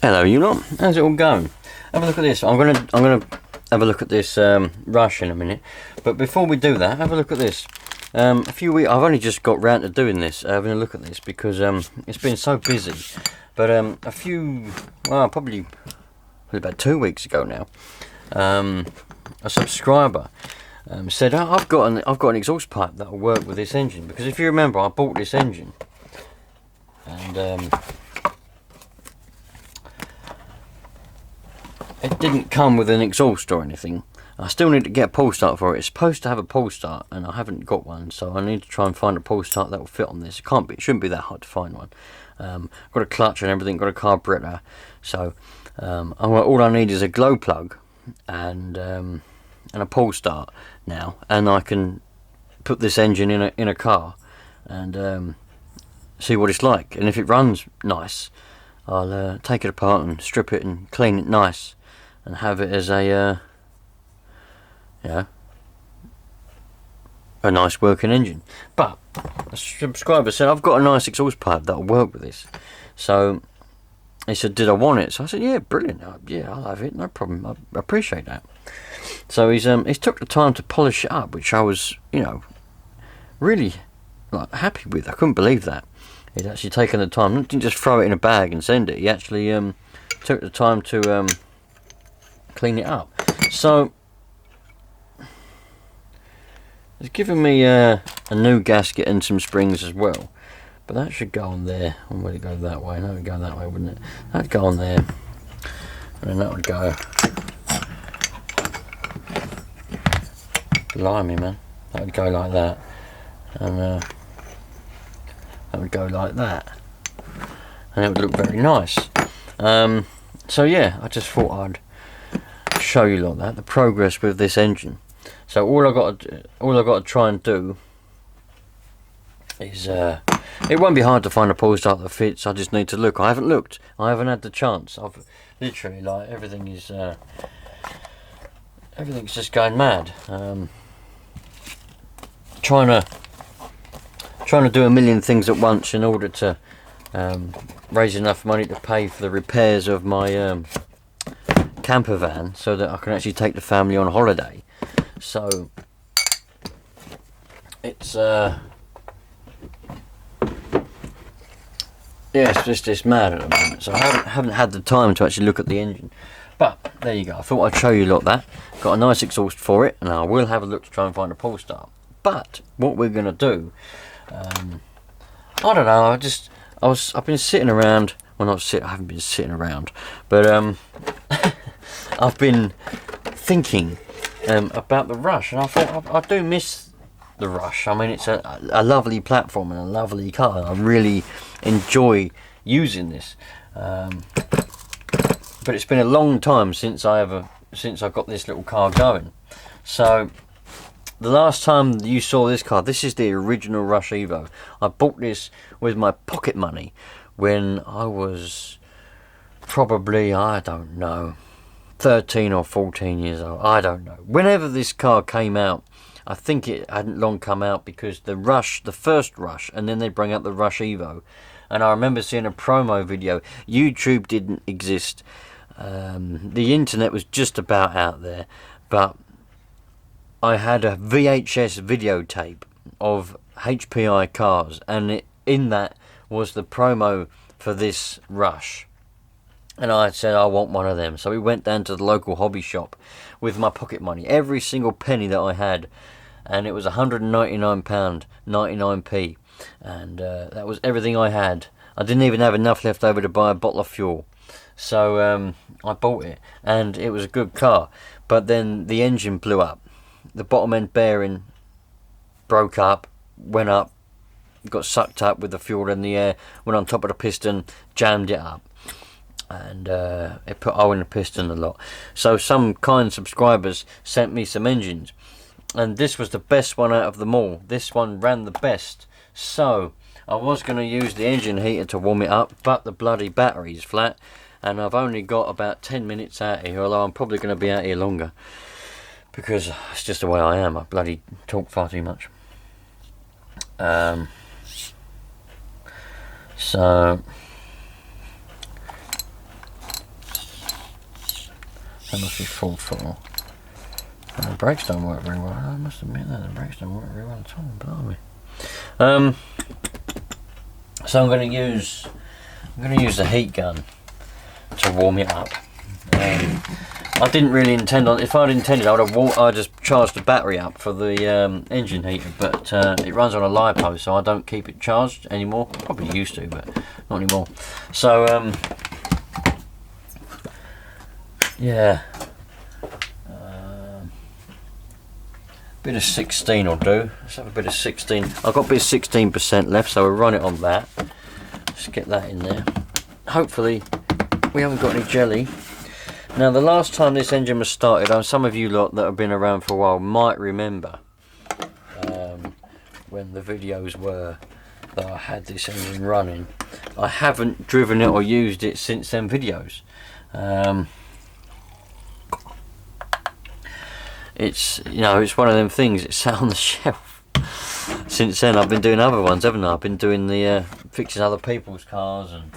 Hello, you lot. How's it all going? Have a look at this. I'm gonna have a look at this Rush in a minute. But before we do that, have a look at this. A few weeks. I've only just got round to doing this, having a look at this because it's been so busy. But a few, well, probably about 2 weeks ago now, a subscriber said, oh, I've got an exhaust pipe that'll work with this engine, because if you remember, I bought this engine and it didn't come with an exhaust or anything. I still need to get a pull start for it. It's supposed to have a pull start and I haven't got one, so I need to try and find a pull start that will fit on this. It shouldn't be that hard to find one. Got a clutch and everything, got a carburetor, so all I need is a glow plug and a pull start now, and I can put this engine in a car and see what it's like. And if it runs nice, I'll take it apart and strip it and clean it nice and have it as a nice working engine. But a subscriber said, I've got a nice exhaust pipe that'll work with this. So he said, did I want it? So I said, yeah, brilliant. Yeah, I'll have it, no problem. I appreciate that. So he's took the time to polish it up, which I was, really happy with. I couldn't believe that. He'd actually taken the time, didn't just throw it in a bag and send it. He actually took the time to clean it up. So he's given me a new gasket and some springs as well. But that should go on there. Or would it go that way? No, it would go that way, wouldn't it? That'd go on there. And then that would go. Blimey, man. That would go like that. And that would go like that. And it would look very nice. So yeah, I just thought I'd show you like that, the progress with this engine. So all I got to try and do is it won't be hard to find a pull start that fits. I just need to look. I haven't looked. I haven't had the chance. I've literally everything's just going mad. Trying to do a million things at once in order to raise enough money to pay for the repairs of my camper van, so that I can actually take the family on holiday. So it's it's just mad at the moment. So I haven't had the time to actually look at the engine. But there you go. I thought I'd show you that. Got a nice exhaust for it, and I will have a look to try and find a pull start. But what we're gonna do, I don't know. I've been sitting around. Well, I haven't been sitting around, but I've been thinking about the Rush, and I thought I do miss the Rush. I mean, it's a lovely platform and a lovely car. I really enjoy using this, but it's been a long time since I got this little car going. So the last time you saw this car, this is the original Rush Evo. I bought this with my pocket money when I was probably, I don't know, 13 or 14 years old. I don't know. Whenever this car came out, I think it hadn't long come out, because the first Rush, and then they bring out the Rush Evo. And I remember seeing a promo video. YouTube didn't exist. The internet was just about out there. But I had a VHS videotape of HPI cars, and in that was the promo for this Rush. And I said, I want one of them. So we went down to the local hobby shop with my pocket money, every single penny that I had, and it was £199, 99p, and that was everything I had. I didn't even have enough left over to buy a bottle of fuel. So I bought it, and it was a good car. But then the engine blew up. The bottom end bearing broke up, went up, got sucked up with the fuel in the air, went on top of the piston, jammed it up, and it put oil in the piston a lot. So some kind subscribers sent me some engines, and this was the best one out of them all. This one ran the best. So I was going to use the engine heater to warm it up, but the bloody battery's flat, and I've only got about 10 minutes out here, although I'm probably going to be out here longer, because it's just the way I am. I bloody talk far too much. So That must be full throttle. And the brakes don't work very well. I must admit that the brakes don't work very well at all. Blimey. So I'm going to use the heat gun to warm it up. I didn't really intend on. If I'd intended, I'd just charged the battery up for the engine heater, but it runs on a LiPo, so I don't keep it charged anymore. Probably used to, but not anymore. So yeah, bit of 16 will do. Let's have a bit of 16. I've got a bit of 16% left, so we'll run it on that. Let's get that in there. Hopefully, we haven't got any jelly. Now, the last time this engine was started, some of you lot that have been around for a while might remember when the videos were that I had this engine running. I haven't driven it or used it since them videos. It's, you know, it's one of them things, it's sat on the shelf. Since then I've been doing other ones, haven't I? I've been doing the fixing other people's cars and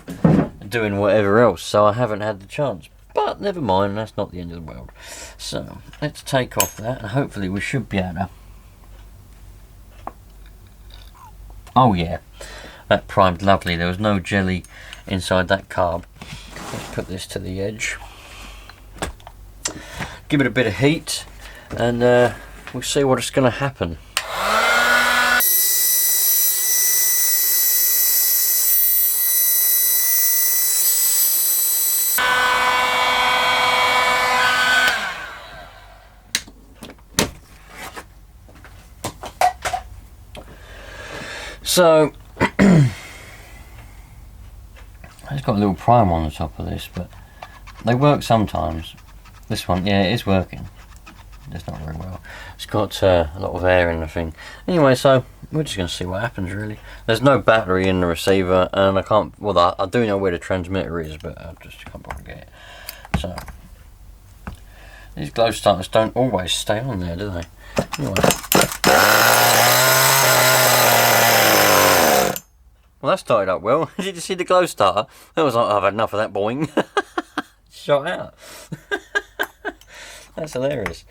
doing whatever else, so I haven't had the chance. But never mind, that's not the end of the world. So let's take off that, and hopefully we should be able to. Oh yeah, that primed lovely. There was no jelly inside that carb. Let's put this to the edge. Give it a bit of heat, and we'll see what's going to happen. So it's got a little primer on the top of this, but they work sometimes. This one, yeah, it is working. It's not very well. It's got a lot of air in the thing. Anyway, so we're just going to see what happens, really. There's no battery in the receiver, and I can't. Well, I do know where the transmitter is, but I just can't bother to get it. So these glow starters don't always stay on there, do they? Anyway. Well, that started up well. Did you see the glow starter? That was like, I've had enough of that, boing. Shot out. That's hilarious.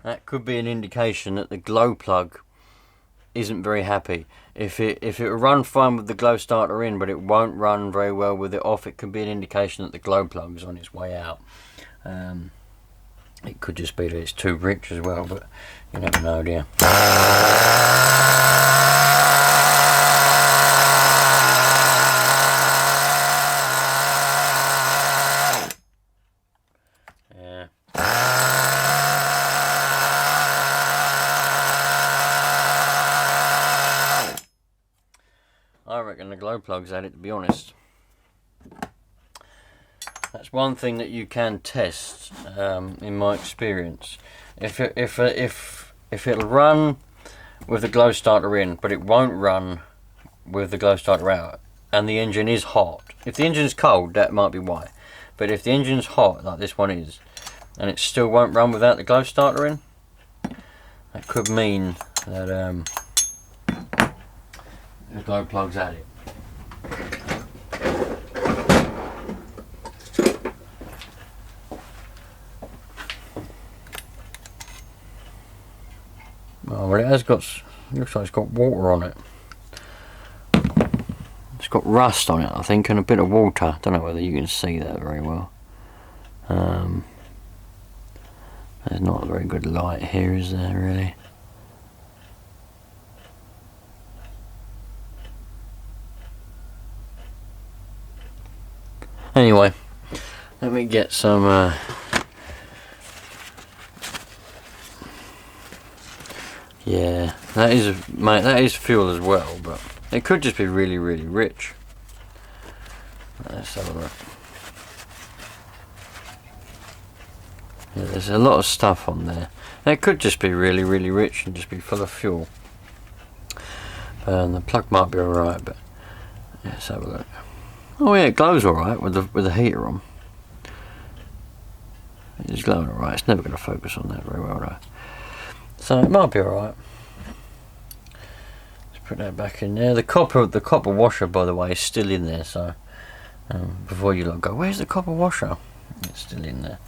That could be an indication that the glow plug isn't very happy. If it will run fine with the glow starter in, but it won't run very well with it off, it could be an indication that the glow plug is on its way out. It could just be that it's too rich as well, but you never know, do you? Yeah. I reckon the glow plug's at it, to be honest. That's one thing that you can test, in my experience. If it'll run with the glow starter in, but it won't run with the glow starter out, and the engine is hot. If the engine's cold, that might be why. But if the engine's hot, like this one is, and it still won't run without the glow starter in, that could mean that the glow plug's at it. Oh, well, it has got, looks like it's got water on it. It's got rust on it, I think, and a bit of water. Don't know whether you can see that very well. There's not a very good light here, is there, really? Anyway, let me get some yeah, that is fuel as well, but it could just be really, really rich. Let's have a look. Yeah, there's a lot of stuff on there. It could just be really, really rich and just be full of fuel. The plug might be alright, but let's have a look. Oh yeah, it glows alright with the heater on. It's glowing alright. It's never going to focus on that very well though. So it might be alright. Let's put that back in there. The copper washer, by the way, is still in there. So before you go, where's the copper washer? It's still in there.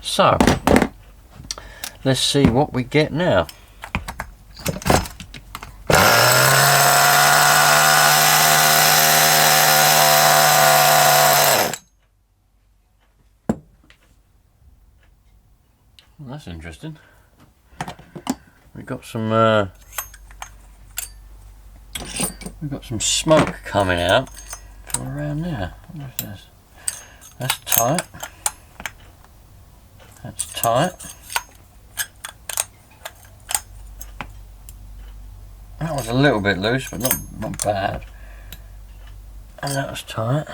So let's see what we get now. Well, that's interesting. We've got some smoke coming out from around there. What is this? That's tight. That's tight. That was a little bit loose, but not bad. And that was tight.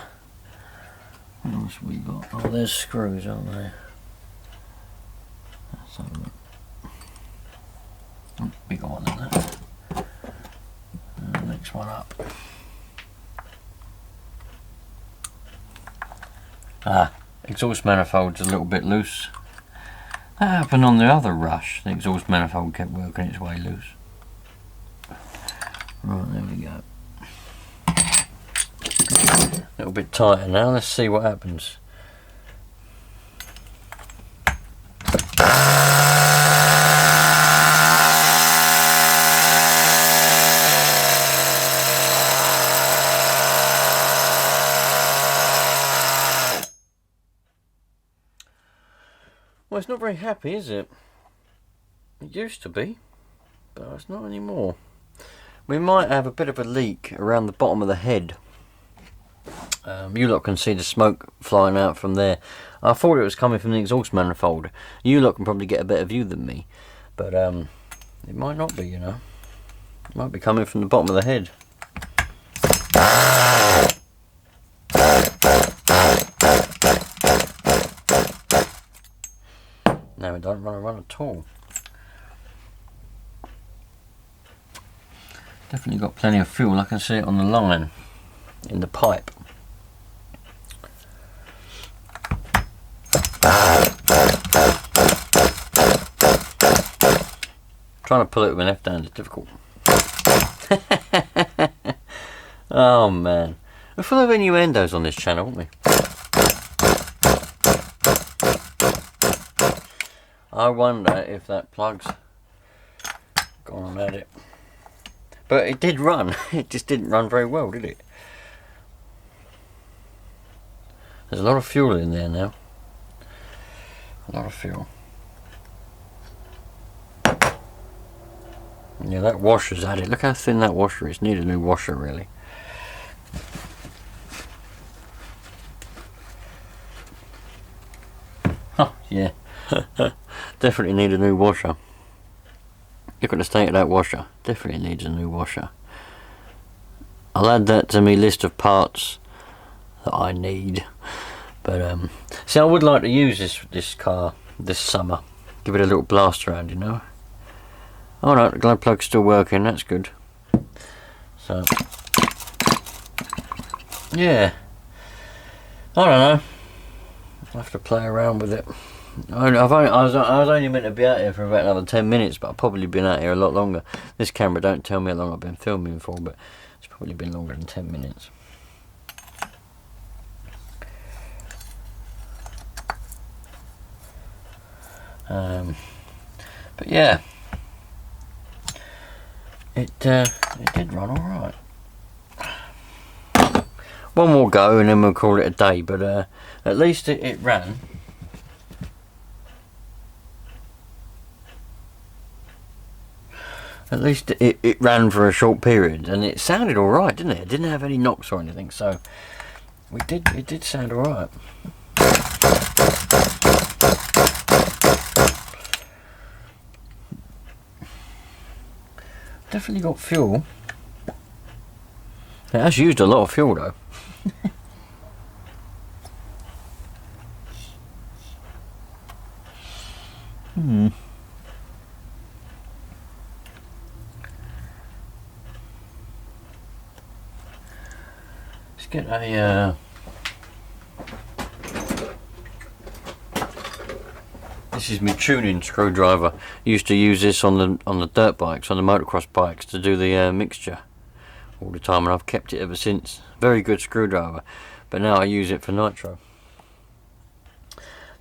What else have we got? Oh, there's screws, aren't they? Let's have a look. Oh, bigger one than that. And the next one up. Exhaust manifold's a little bit loose. That happened on the other Rush. The exhaust manifold kept working its way loose. Right, there we go. A little bit tighter now. Let's see what happens. Well, it's not very happy, is it? It used to be, but it's not anymore. We might have a bit of a leak around the bottom of the head. You lot can see the smoke flying out from there. I thought it was coming from the exhaust manifold. You lot can probably get a better view than me, but it might not be, you know. It might be coming from the bottom of the head. No, it don't run at all. Definitely got plenty of fuel. I can see it on the line in the pipe. Trying to pull it with my left hand is difficult. Oh man, we're full of innuendos on this channel, aren't we? I wonder if that plug's gone at it. But it did run. It just didn't run very well, did it? There's a lot of fuel in there now. A lot of fuel. Yeah, that washer's at it. Look how thin that washer is. Need a new washer, really. Oh, yeah. Definitely need a new washer. Look at the state of that washer. Definitely needs a new washer. I'll add that to my list of parts that I need. But see, I would like to use this car this summer. Give it a little blast around, you know. Oh no, the glove plug's still working. That's good. So yeah, I don't know. I'll have to play around with it. I was only meant to be out here for about another 10 minutes, but I've probably been out here a lot longer. This camera don't tell me how long I've been filming for, but it's probably been longer than 10 minutes. But yeah, it did run all right. One more go and then we'll call it a day, but at least it ran. At least it ran for a short period, and it sounded all right, didn't it? It didn't have any knocks or anything, so it did sound all right. definitely got fuel. It has used a lot of fuel though. Let's get a this is my tuning screwdriver. Used to use this on the dirt bikes, on the motocross bikes, to do the mixture all the time, and I've kept it ever since. Very good screwdriver, but now I use it for nitro.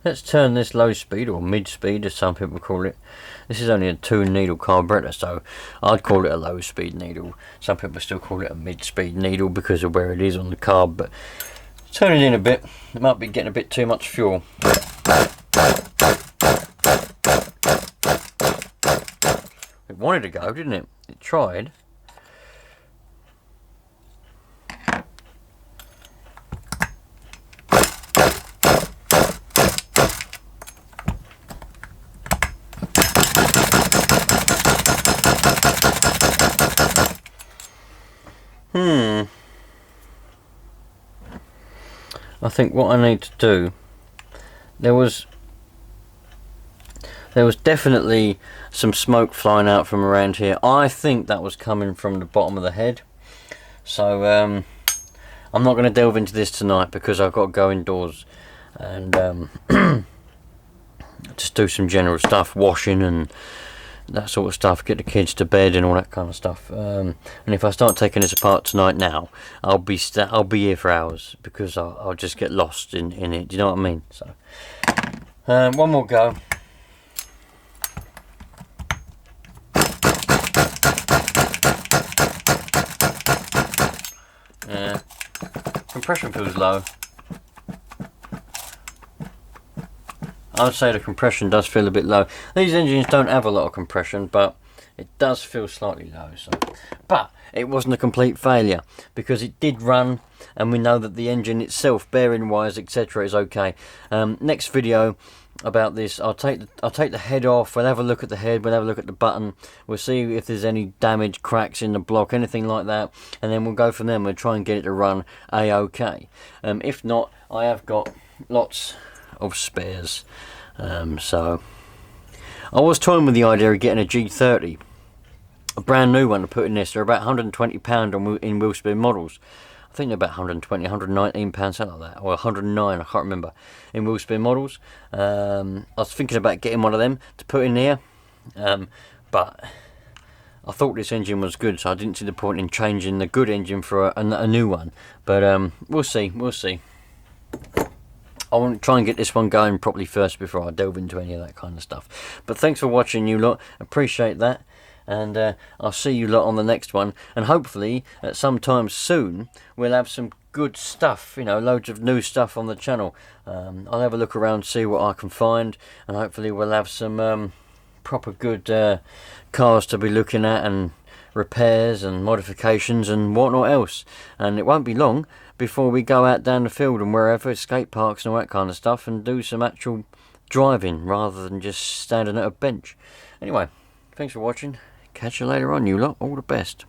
Let's turn this low speed, or mid speed as some people call it. This is only a 2 needle carburetor, so I'd call it a low speed needle. Some people still call it a mid speed needle because of where it is on the carb, but turn it in a bit. It might be getting a bit too much fuel. It wanted to go, didn't it? It tried. I think what I need to do, there was definitely some smoke flying out from around here. I think that was coming from the bottom of the head. So I'm not going to delve into this tonight because I've got to go indoors and just do some general stuff, washing and that sort of stuff, get the kids to bed and all that kind of stuff. And if I start taking this apart tonight now, I'll be here for hours because I'll just get lost in it. Do you know what I mean? So one more go. Compression feels low. I would say the compression does feel a bit low. These engines don't have a lot of compression, but it does feel slightly low. So, but it wasn't a complete failure because it did run, and we know that the engine itself, bearing wise, etc., is okay. Next video about this, I'll take the head off. We'll have a look at the head. We'll have a look at the button. We'll see if there's any damage, cracks in the block, anything like that, and then we'll go from there. We'll try and get it to run a-okay. If not, I have got lots of spares. So I was toying with the idea of getting a G30, a brand new one to put in this. They're about £120 in wheel spin models. I think they're about 120, 119 pounds, something like that, or 109, I can't remember, in wheel spin models. I was thinking about getting one of them to put in here, but I thought this engine was good, so I didn't see the point in changing the good engine for a new one. But we'll see. I want to try and get this one going properly first before I delve into any of that kind of stuff. But thanks for watching, you lot. Appreciate that. And I'll see you lot on the next one. And hopefully, at some time soon, we'll have some good stuff. You know, loads of new stuff on the channel. I'll have a look around, see what I can find. And hopefully we'll have some proper good cars to be looking at, and repairs and modifications and whatnot else. And it won't be long before we go out down the field and wherever, skate parks and all that kind of stuff, and do some actual driving rather than just standing at a bench. Anyway, thanks for watching. Catch you later on, you lot. All the best.